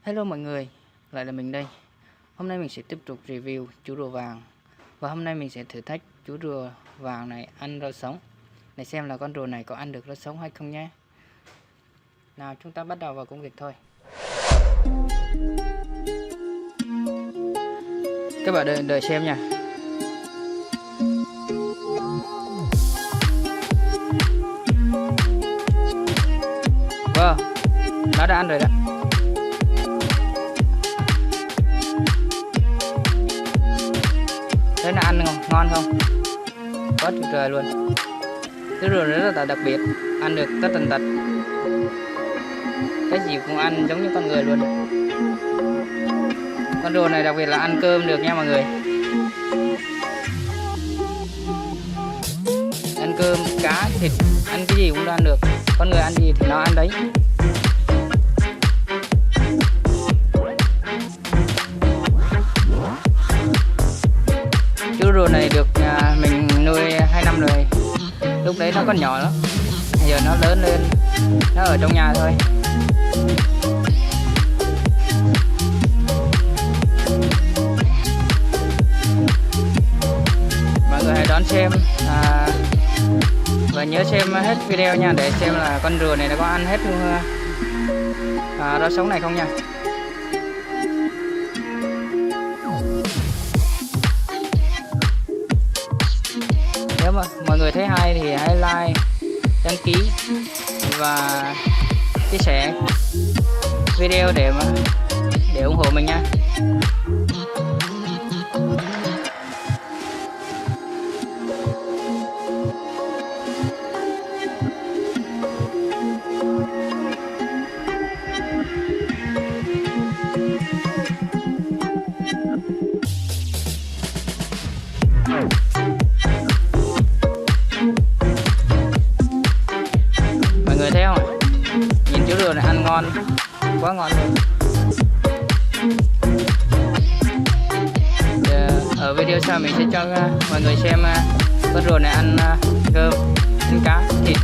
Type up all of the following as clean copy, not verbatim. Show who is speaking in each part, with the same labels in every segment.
Speaker 1: Hello mọi người, lại là mình đây. Hôm nay mình sẽ tiếp tục review chú rùa vàng. Và hôm nay mình sẽ thử thách chú rùa vàng này ăn rau sống, để xem là con rùa này có ăn được rau sống hay không nhé. Nào, chúng ta bắt đầu vào công việc thôi. Các bạn đợi xem nha. Wow, nó đã ăn rồi đó. Thế là ăn ngon không? Quá tuyệt vời luôn. Cái rùa rất là đặc biệt, ăn được tất tần tật. Cái gì cũng ăn giống như con người luôn. Con rùa này đặc biệt là ăn cơm được nha mọi người. Ăn cơm, cá, thịt, ăn cái gì cũng ăn được. Con người ăn gì thì nó ăn đấy. Chú rùa này được mình nuôi 2 năm rồi. Lúc đấy nó còn nhỏ lắm. Giờ nó lớn lên, nó ở trong nhà thôi. Mọi người hãy đón xem và nhớ xem hết video nha, để xem là con rùa này nó có ăn hết rau sống này không nha. Nếu mà mọi người thấy hay thì hãy like, đăng ký và chia sẻ video để ủng hộ mình nha. Mọi người thấy không ạ? Nhìn chú rùa này ăn ngon, quá ngon luôn. Ở video sau mình sẽ cho mọi người xem con rùa này ăn cơm, ăn cá, thịt.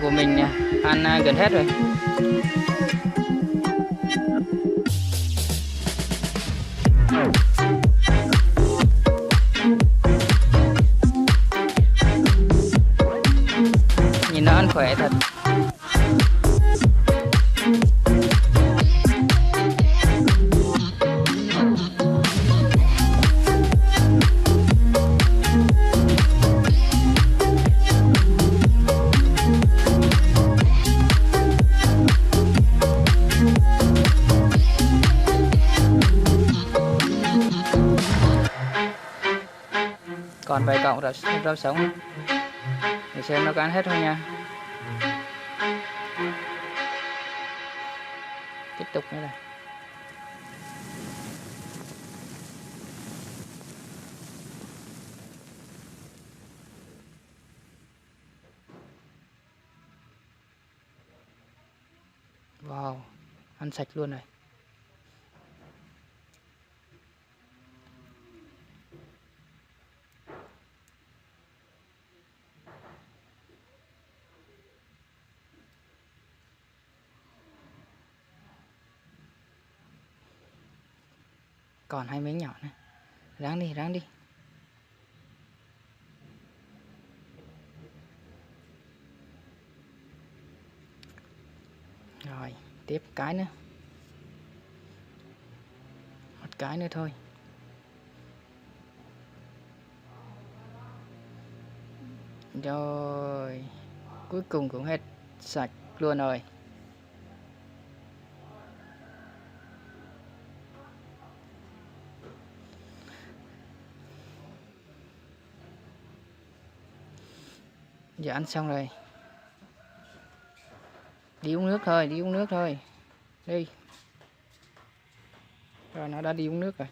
Speaker 1: của mình ăn gần hết rồi. Nhìn nó ăn khỏe thật. Còn vài cọng rau sống để xem nó có ăn hết không nha. Tiếp tục nữa này. Wow, ăn sạch luôn rồi. Còn 2 miếng nhỏ nữa. Ráng đi, ráng đi. Rồi, tiếp cái nữa. Một cái nữa thôi. Rồi, cuối cùng cũng hết sạch luôn rồi. Giờ ăn xong rồi. Đi uống nước thôi, đi uống nước thôi. Đi. Rồi nó đã đi uống nước rồi.